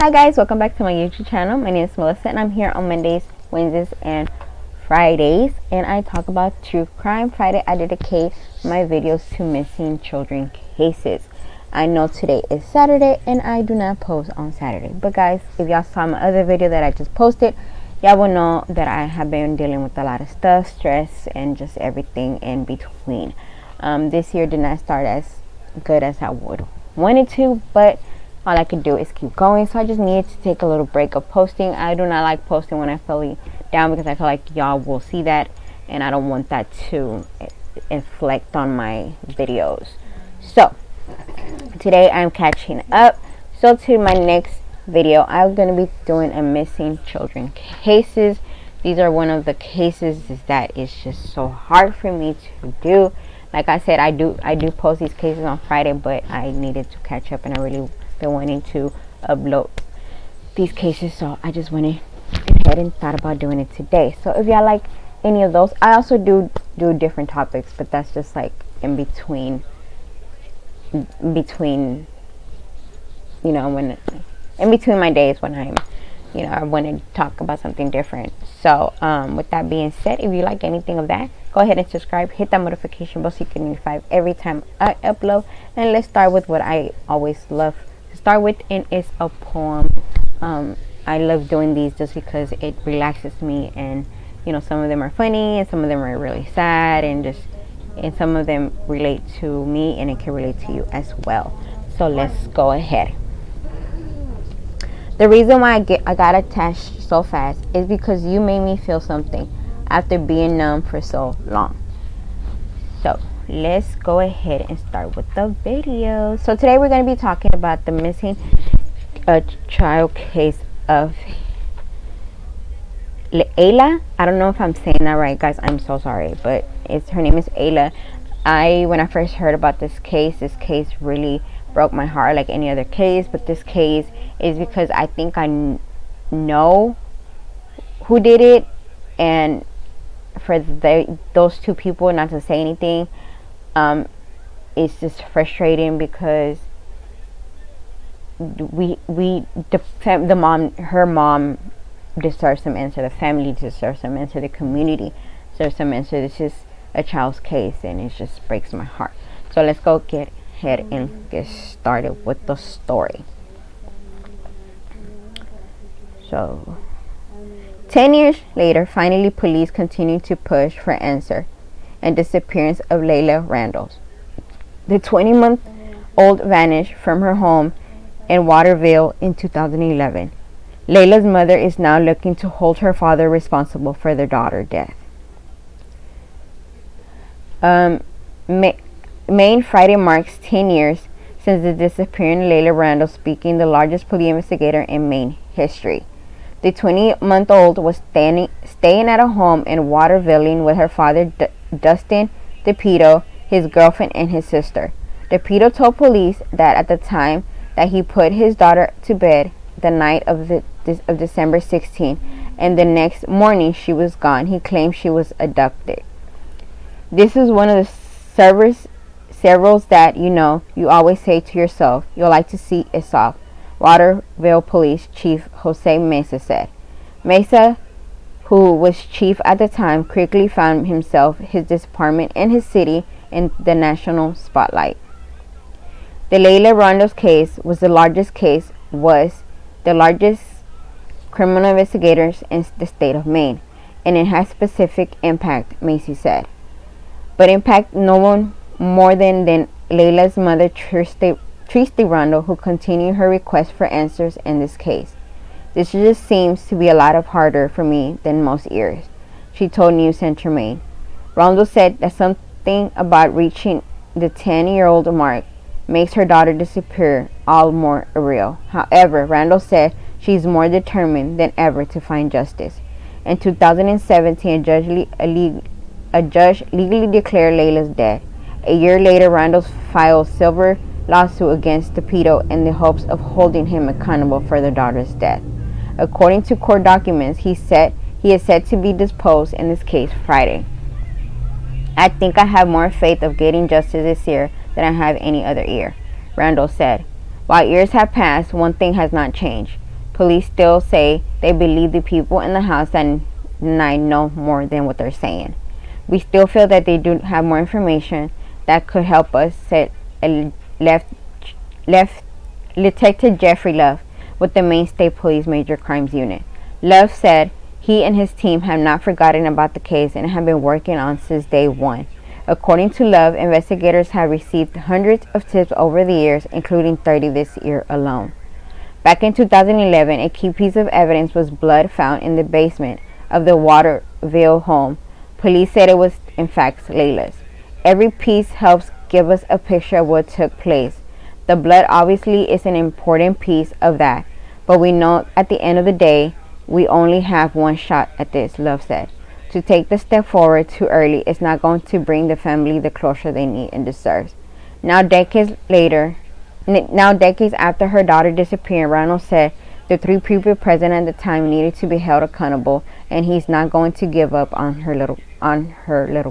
Hi guys, welcome back to my YouTube channel. My name is Melissa and I'm here on Mondays, Wednesdays, and Fridays, and I talk about true crime. Friday I dedicate my videos to missing children cases. I know today is Saturday and I do not post on Saturday, but guys, if y'all saw my other video that I just posted, y'all will know that I have been dealing with a lot of stuff, stress, and just everything in between. This year did not start as good as I would wanted to, but all I could do is keep going, so I just needed to take a little break of posting. I do not like posting when I feel down because I feel like y'all will see that and I don't want that to inflict on my videos. So today I'm catching up. So to my next video, I'm going to be doing a missing children cases. These are one of the cases that is just so hard for me to do. Like I said, I do post these cases on Friday, but I needed to catch up and I really been wanting to upload these cases, so I just went ahead and thought about doing it today. So if y'all like any of those, I also do different topics, but that's just like in between you know, when in between my days when I'm, you know, I want to talk about something different. So with that being said, if you like anything of that, go ahead and subscribe, hit that notification bell so you can be notified every time I upload. And let's start with what I always love to start with, and it's a poem. I love doing these just because it relaxes me, and you know, some of them are funny and some of them are really sad, and some of them relate to me and it can relate to you as well. So let's go ahead. The reason why I got attached so fast is because you made me feel something after being numb for so long. So let's go ahead and start with the video. So today we're going to be talking about the missing child case of Ayla. I don't know if I'm saying that right, guys. I'm so sorry, but her name is Ayla. When I first heard about this case really broke my heart, like any other case, but this case is because I think I know who did it, and for those two people not to say anything, it's just frustrating because her mom deserves some answer, the family deserves some answer, the community deserves some answer. This is a child's case and it just breaks my heart. So let's go get ahead and get started with the story. So 10 years later, finally police continue to push for answer and disappearance of Ayla Reynolds. The 20-month-old vanished from her home in Waterville in 2011. Ayla's mother is now looking to hold her father responsible for their daughter's death. Maine Friday marks 10 years since the disappearance of Ayla Reynolds, speaking the largest police investigator in Maine history. The 20-month-old was staying at a home in Waterville with her father, Dustin DePito, his girlfriend, and his sister. DePito told police that at the time that he put his daughter to bed the night of December 16, and the next morning she was gone. He claimed she was abducted. This is one of the several that you always say to yourself you'll like to see it solved, Waterville Police Chief Jose Mesa said. Mesa, who was chief at the time, quickly found his department and his city in the national spotlight. The Ayla Reynolds case was the largest criminal investigators in the state of Maine, and it has specific impact, Macy said. But impact no one more than Ayla's mother, Tristy Rondo, who continued her request for answers in this case. This just seems to be a lot harder for me than most years, she told News Center Maine. Rondo said that something about reaching the 10-year-old mark makes her daughter disappear all more real. However, Randall said she's more determined than ever to find justice. In 2017, a judge legally declared Ayla's dead. A year later, Randall filed a civil lawsuit against DePito in the hopes of holding him accountable for their daughter's death. According to court documents, he is set to be deposed in this case Friday. I think I have more faith of getting justice this year than I have any other year, Randall said. While years have passed, one thing has not changed. Police still say they believe the people in the house and I know more than what they're saying. We still feel that they do have more information that could help us, said left Detective Jeffrey Love with the Maine State Police Major Crimes Unit. Love said he and his team have not forgotten about the case and have been working on since day one. According to Love, investigators have received hundreds of tips over the years, including 30 this year alone. Back in 2011, a key piece of evidence was blood found in the basement of the Waterville home. Police said it was, in fact, Layla's. Every piece helps give us a picture of what took place. The blood obviously is an important piece of that, but we know at the end of the day, we only have one shot at this, Love said. To take the step forward too early is not going to bring the family the closure they need and deserve. Now decades after her daughter disappeared, Reynolds said the three people present at the time needed to be held accountable, and he's not going to give up on her little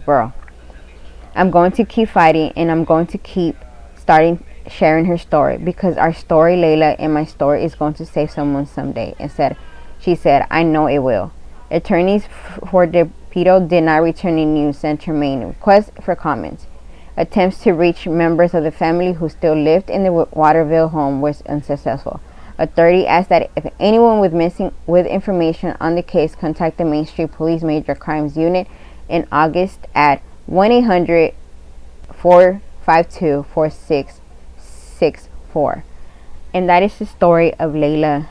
girl. I'm going to keep fighting, and I'm going to keep sharing her story, because our story, Layla, and my story is going to save someone someday. She said, I know it will. Attorneys for the pedo did not return any news center Maine requests for comments. Attempts to reach members of the family who still lived in the Waterville home was unsuccessful. Authorities asked that if anyone with information on the case contact the Maine State Police Major Crimes Unit in August at 1-800-452-4664. And that is the story of Layla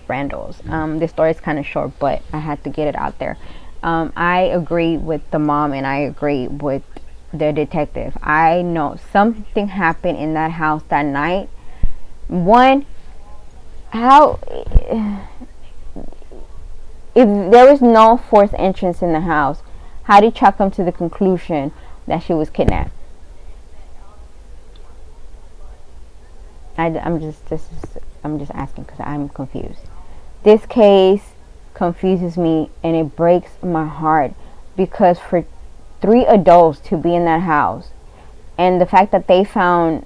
Reynolds. This story is kind of short, but I had to get it out there. I agree with the mom, and I agree with the detective. I know something happened in that house that night. One, if there was no forced entrance in the house, how did Chuck come to the conclusion that she was kidnapped? I'm just asking because I'm confused. This case confuses me, and it breaks my heart, because for 3 adults to be in that house, and the fact that they found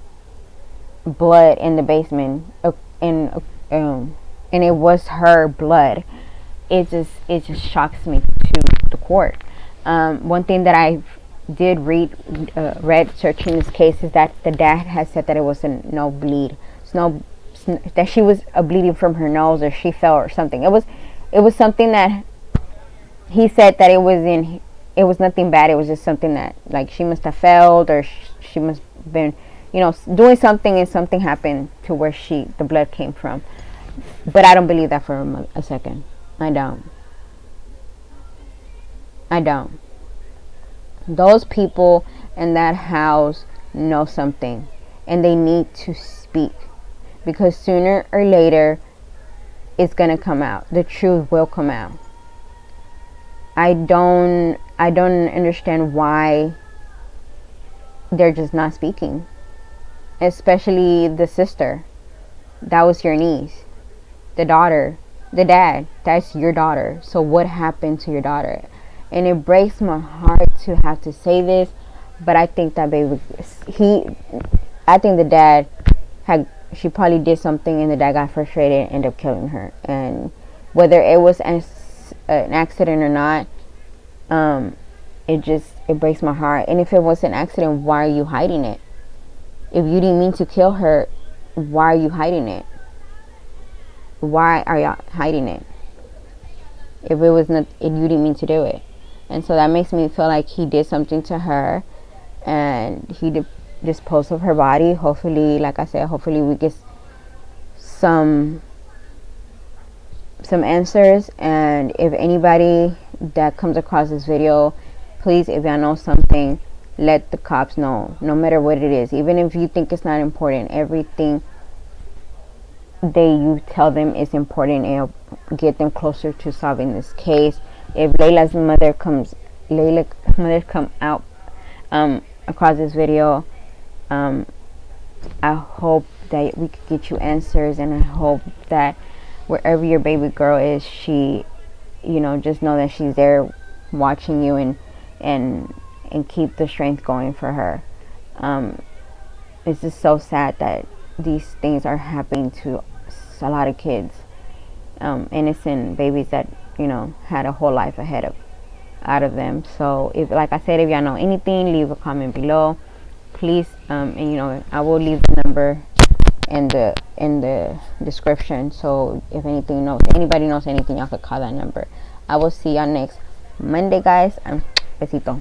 blood in the basement, and it was her blood, it just shocks me to the core. One thing that I did read searching this case is that the dad has said that it was a no bleed, that she was bleeding from her nose, or she fell or something. It was something that he said that it was nothing bad. It was just something that, like, she must have felt, or she must have been, doing something, and something happened to where the blood came from. But I don't believe that for a second. I don't. Those people in that house know something, and they need to speak, because sooner or later it's gonna come out. The truth will come out. I don't understand why they're just not speaking, especially the sister. That was your niece. The daughter, the dad, that's your daughter. So what happened to your daughter? And it breaks my heart to have to say this, but I think that the dad she probably did something, and the dad got frustrated and ended up killing her. And whether it was an accident or not, it breaks my heart. And if it was an accident, why are you hiding it? If you didn't mean to kill her, why are you hiding it? Why are you hiding it? If it was not, if you didn't mean to do it. And so that makes me feel like he did something to her, and he disposed of her body. Hopefully, like I said, hopefully we get some answers. And if anybody that comes across this video, please, if y'all know something, let the cops know, no matter what it is. Even if you think it's not important, everything you tell them is important, and get them closer to solving this case. If Layla's mother come out across this video, I hope that we could get you answers, and I hope that wherever your baby girl is, she, just know that she's there watching you, and keep the strength going for her. It's just so sad that these things are happening to a lot of kids, innocent babies that, you know, had a whole life ahead of out of them. So if, like I said, if y'all know anything, leave a comment below, please. And you know, I will leave the number in the description, so if anybody knows anything, y'all could call that number. I will see y'all next Monday, guys. Besito.